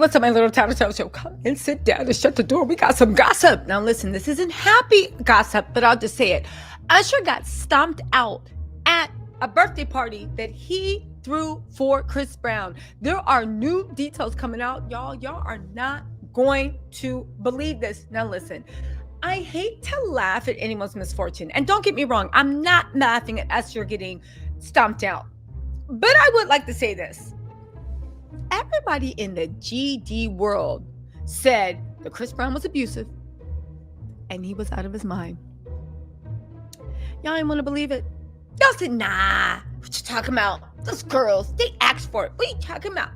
What's up, my little TisaTells? Yo, come and sit down and shut the door. We got some gossip. Now, listen, this isn't happy gossip, but I'll just say it. Usher got stomped out at a birthday party that he threw for Chris Brown. There are new details coming out. Y'all are not going to believe this. Now, listen, I hate to laugh at anyone's misfortune. And don't get me wrong, I'm not laughing at Usher getting stomped out. But I would like to say this. Everybody in the GD world said that Chris Brown was abusive and he was out of his mind. Y'all ain't want to believe it. Y'all said, nah, what you talking about? Those girls, they asked for it. What you talking about?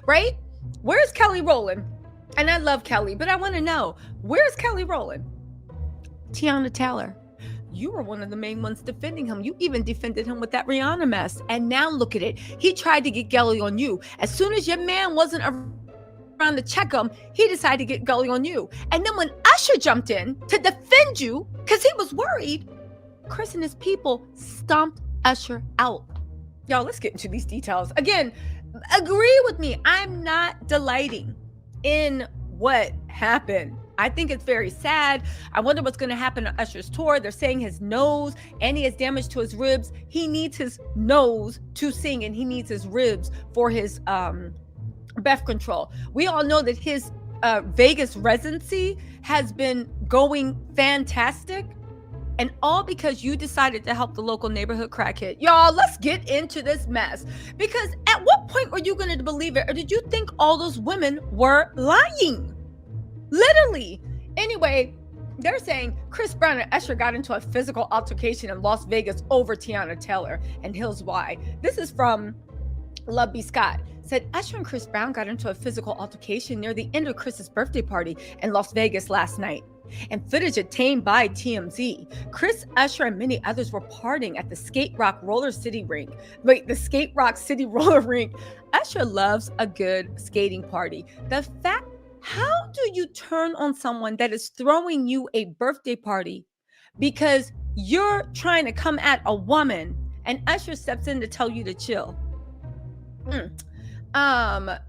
Right? Where's Kelly Rowland? And I love Kelly, but I want to know, where's Kelly Rowland? Teyana Taylor. You were one of the main ones defending him. You even defended him with that Rihanna mess. And now look at it. He tried to get gully on you. As soon as your man wasn't around to check him, he decided to get gully on you. And then when Usher jumped in to defend you, because he was worried, Chris and his people stomped Usher out. Y'all, let's get into these details. Again, agree with me. I'm not delighting in what happened. I think it's very sad. I wonder what's going to happen on Usher's tour. They're saying his nose, and he has damage to his ribs. He needs his nose to sing, and he needs his ribs for his breath control. We all know that his Vegas residency has been going fantastic, and all because you decided to help the local neighborhood crackhead. Y'all, let's get into this mess. Because at what point were you going to believe it? Or did you think all those women were lying? Literally. Anyway, they're saying Chris Brown and Usher got into a physical altercation in Las Vegas over Teyana Taylor, and here's why. This is from Love B. Scott. Said Usher and Chris Brown got into a physical altercation near the end of Chris's birthday party in Las Vegas last night. And footage obtained by TMZ, Chris, Usher, and many others were partying at the Skate Rock Roller City rink. Wait, the Skate Rock City Roller Rink. Usher loves a good skating party. How do you turn on someone that is throwing you a birthday party because you're trying to come at a woman and Usher steps in to tell you to chill?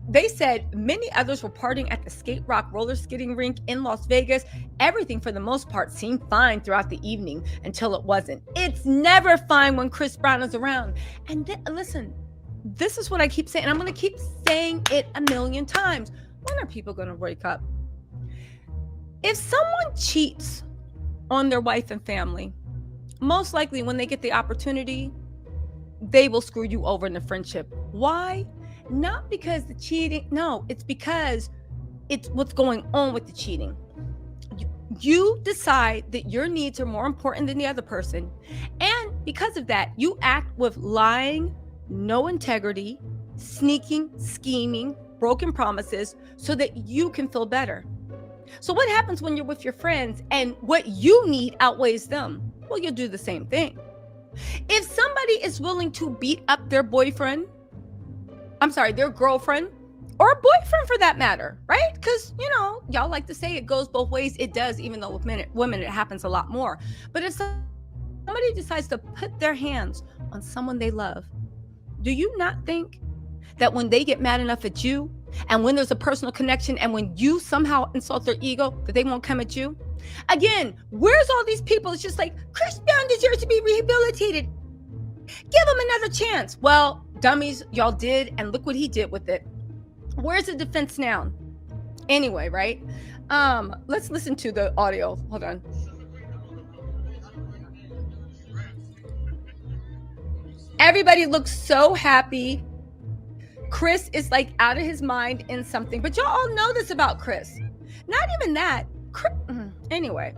They said many others were partying at the Skate Rock roller skating rink in Las Vegas. Everything for the most part seemed fine throughout the evening until it wasn't. It's never fine when Chris Brown is around. And listen, this is what I keep saying. I'm going to keep saying it a million times. When are people going to wake up? If someone cheats on their wife and family, most likely when they get the opportunity, they will screw you over in the friendship. Why? Not because the cheating. No, it's because it's what's going on with the cheating. You decide that your needs are more important than the other person. And because of that, you act with lying, no integrity, sneaking, scheming, broken promises so that you can feel better. So what happens when you're with your friends and what you need outweighs them? Well, you'll do the same thing. If somebody is willing to beat up their girlfriend, or a boyfriend for that matter, right? Because, y'all like to say it goes both ways. It does, even though with women, it happens a lot more. But if somebody decides to put their hands on someone they love, do you not think that when they get mad enough at you, and when there's a personal connection, and when you somehow insult their ego, that they won't come at you? Again, where's all these people? It's just like, Chris Brown deserves to be rehabilitated. Give him another chance. Well, dummies, y'all did, and look what he did with it. Where's the defense now? Anyway, right? Let's listen to the audio. Hold on. Everybody looks so happy. Chris is like out of his mind in something, but y'all all know this about Chris. Not even that. Anyway,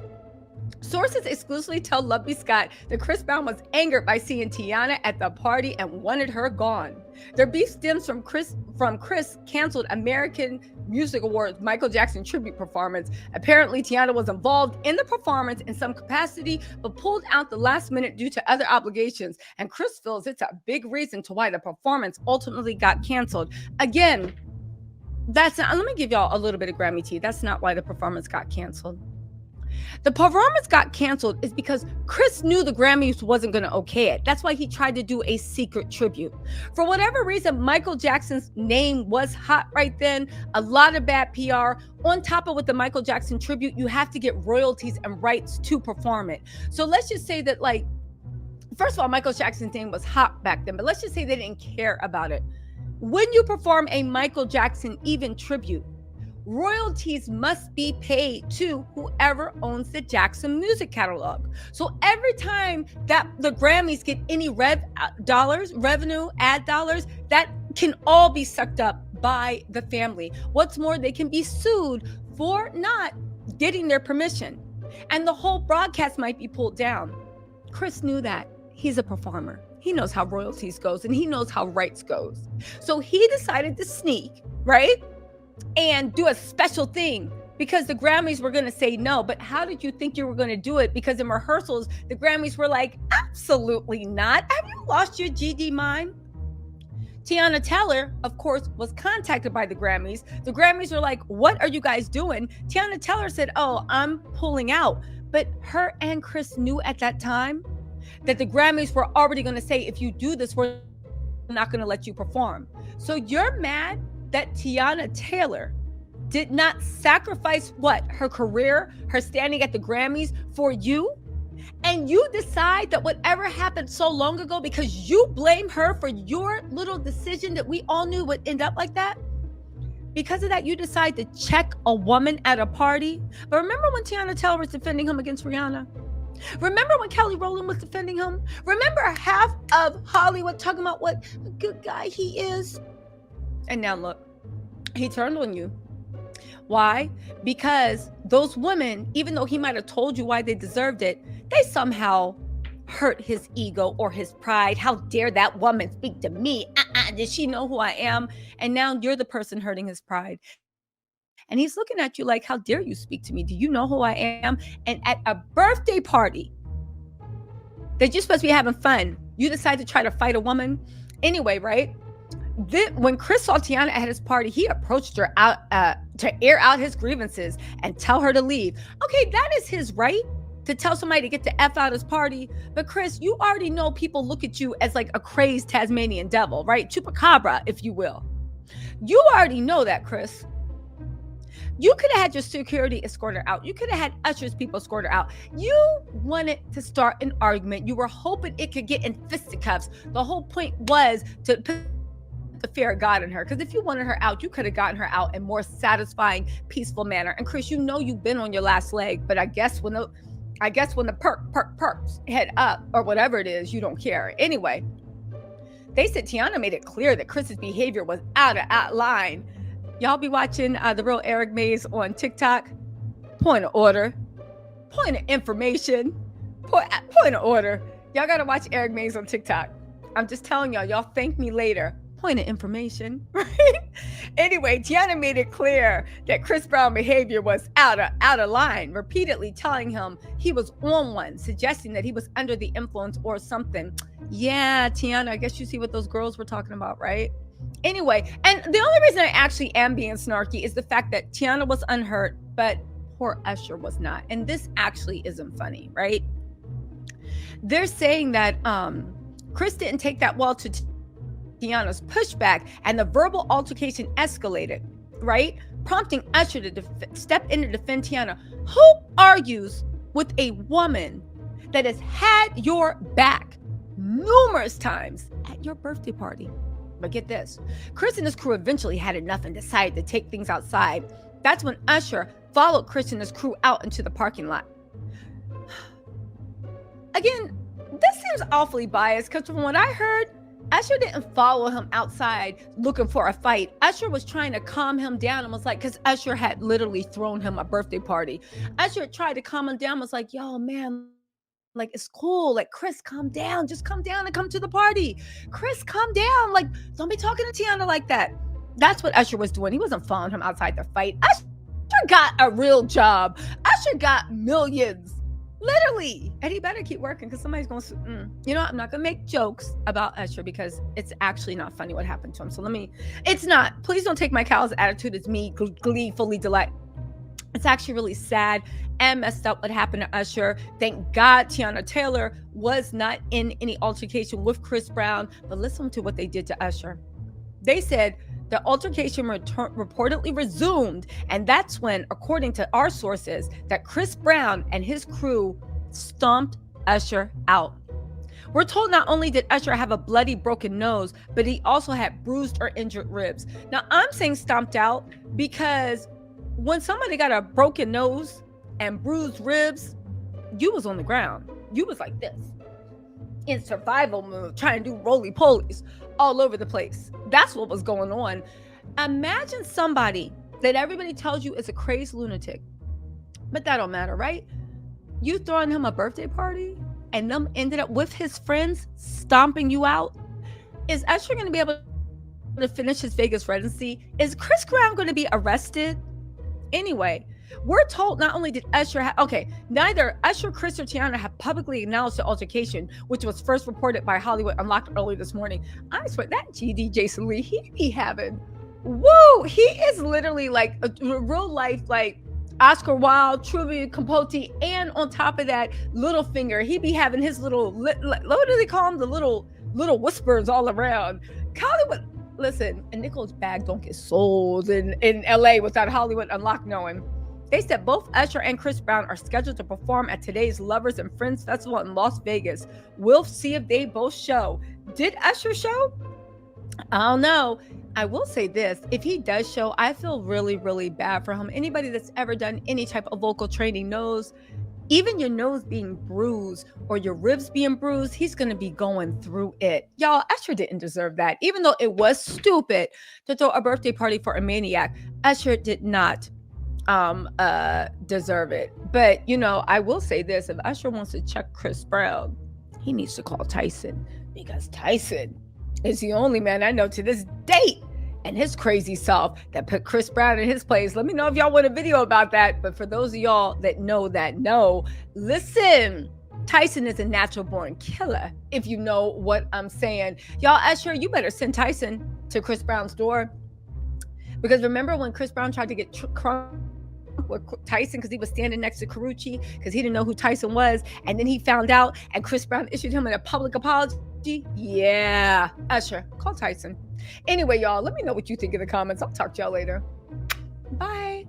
sources exclusively tell Love B. Scott that Chris Brown was angered by seeing Teyana at the party and wanted her gone. Their beef stems from Chris canceled American Music Awards Michael Jackson tribute performance. Apparently, Teyana was involved in the performance in some capacity, but pulled out the last minute due to other obligations. And Chris feels it's a big reason to why the performance ultimately got canceled. Again, let me give y'all a little bit of Grammy tea. That's not why the performance got canceled. The performance got canceled is because Chris knew the Grammys wasn't going to okay it. That's why he tried to do a secret tribute. For whatever reason, Michael Jackson's name was hot right then. A lot of bad PR. On top of with the Michael Jackson tribute, you have to get royalties and rights to perform it. So let's just say that, like, first of all, Michael Jackson's name was hot back then, but let's just say they didn't care about it. When you perform a Michael Jackson even tribute, royalties must be paid to whoever owns the Jackson music catalog. So every time that the Grammys get any revenue, ad dollars, that can all be sucked up by the family. What's more, they can be sued for not getting their permission. And the whole broadcast might be pulled down. Chris knew that. He's a performer. He knows how royalties goes and he knows how rights goes. So he decided to sneak, right? And do a special thing because the Grammys were going to say no. But how did you think you were going to do it? Because in rehearsals, the Grammys were like, absolutely not. Have you lost your GD mind? Teyana Taylor, of course, was contacted by the Grammys. The Grammys were like, what are you guys doing? Teyana Taylor said, oh, I'm pulling out. But her and Chris knew at that time that the Grammys were already going to say, if you do this, we're not going to let you perform. So you're mad that Teyana Taylor did not sacrifice what? Her career, her standing at the Grammys for you? And you decide that whatever happened so long ago, because you blame her for your little decision that we all knew would end up like that? Because of that, you decide to check a woman at a party? But remember when Teyana Taylor was defending him against Rihanna? Remember when Kelly Rowland was defending him? Remember half of Hollywood talking about what a good guy he is? And now look, he turned on you. Why? Because those women, even though he might have told you why they deserved it, they somehow hurt his ego or his pride. How dare that woman speak to me? Did she know who I am? And now you're the person hurting his pride. And he's looking at you like, how dare you speak to me? Do you know who I am? And at a birthday party that you're supposed to be having fun, you decide to try to fight a woman? Anyway, right? When Chris saw Teyana at his party, he approached her out to air out his grievances and tell her to leave. Okay, that is his right to tell somebody to get the F out of his party. But Chris, you already know people look at you as like a crazed Tasmanian devil, right? Chupacabra, if you will. You already know that, Chris. You could have had your security escort her out. You could have had Usher's people escort her out. You wanted to start an argument. You were hoping it could get in fisticuffs. The whole point was to put the fear of God in her. Because if you wanted her out, you could have gotten her out in more satisfying, peaceful manner. And Chris, you know you've been on your last leg, but I guess when the perks head up or whatever it is, you don't care. Anyway, they said Teyana made it clear that Chris's behavior was out of line. Y'all be watching The Real Eric Mays on TikTok. Point of order. Point of information. Point of order. Y'all got to watch Eric Mays on TikTok. I'm just telling y'all thank me later. Point of information, right? Anyway, Teyana made it clear that Chris Brown's behavior was out of line, repeatedly telling him he was on one, suggesting that he was under the influence or something. Yeah, Teyana, I guess you see what those girls were talking about, right? Anyway, and the only reason I actually am being snarky is the fact that Teyana was unhurt, but poor Usher was not. And this actually isn't funny, right? They're saying that Chris didn't take that well to Teyana's pushback, and the verbal altercation escalated, right? Prompting Usher to step in to defend Teyana. Who argues with a woman that has had your back numerous times at your birthday party? But get this, Chris and his crew eventually had enough and decided to take things outside. That's when Usher followed Chris and his crew out into the parking lot. Again, this seems awfully biased because from what I heard, Usher didn't follow him outside looking for a fight. Usher was trying to calm him down and was like, because Usher had literally thrown him a birthday party. Usher tried to calm him down, was like, yo, man, like, it's cool. Like, Chris, calm down. Just come down and come to the party. Chris, calm down. Like, don't be talking to Teyana like that. That's what Usher was doing. He wasn't following him outside the fight. Usher got a real job. Usher got millions. Literally. And he better keep working because somebody's going to, you know, I'm not going to make jokes about Usher because it's actually not funny what happened to him. So it's not. Please don't take my cow's attitude as me gleefully delight. It's actually really sad and messed up what happened to Usher. Thank God Teyana Taylor was not in any altercation with Chris Brown, but listen to what they did to Usher. They said the altercation reportedly resumed, and that's when, according to our sources, that Chris Brown and his crew stomped Usher out. We're told not only did Usher have a bloody broken nose, but he also had bruised or injured ribs. Now, I'm saying stomped out because when somebody got a broken nose and bruised ribs, you was on the ground. You was like this, in survival mode, trying to do roly-polies all over the place. That's what was going on. Imagine somebody that everybody tells you is a crazed lunatic, but that don't matter, right? You throwing him a birthday party and them ended up with his friends stomping you out. Is Usher going to be able to finish his Vegas residency? Is Chris Brown going to be arrested? Anyway, we're told not only did Usher neither Usher, Chris, or Teyana have publicly acknowledged the altercation, which was first reported by Hollywood Unlocked earlier this morning. I swear that GD Jason Lee, he be having, woo, he is literally like a real life, like Oscar Wilde, Truman Capote, and on top of that, Littlefinger. He be having his little, what do they call them? The little whispers all around. Hollywood, listen, a nickel's bag don't get sold in LA without Hollywood Unlocked knowing. They said both Usher and Chris Brown are scheduled to perform at today's Lovers and Friends Festival in Las Vegas. We'll see if they both show. Did Usher show? I don't know. I will say this, if he does show, I feel really, really bad for him. Anybody that's ever done any type of vocal training knows, even your nose being bruised or your ribs being bruised, he's going to be going through it. Y'all, Usher didn't deserve that. Even though it was stupid to throw a birthday party for a maniac, Usher did not deserve it. But, I will say this, if Usher wants to check Chris Brown, he needs to call Tyson, because Tyson is the only man I know to this date and his crazy self that put Chris Brown in his place. Let me know if y'all want a video about that. But for those of y'all that know, listen, Tyson is a natural born killer, if you know what I'm saying. Y'all, Usher, you better send Tyson to Chris Brown's door. Because remember when Chris Brown tried to get crunk with Tyson because he was standing next to Carucci because he didn't know who Tyson was, and then he found out and Chris Brown issued him a public apology? Yeah, Usher, call Tyson. Anyway, y'all, let me know what you think in the comments. I'll talk to y'all later. Bye.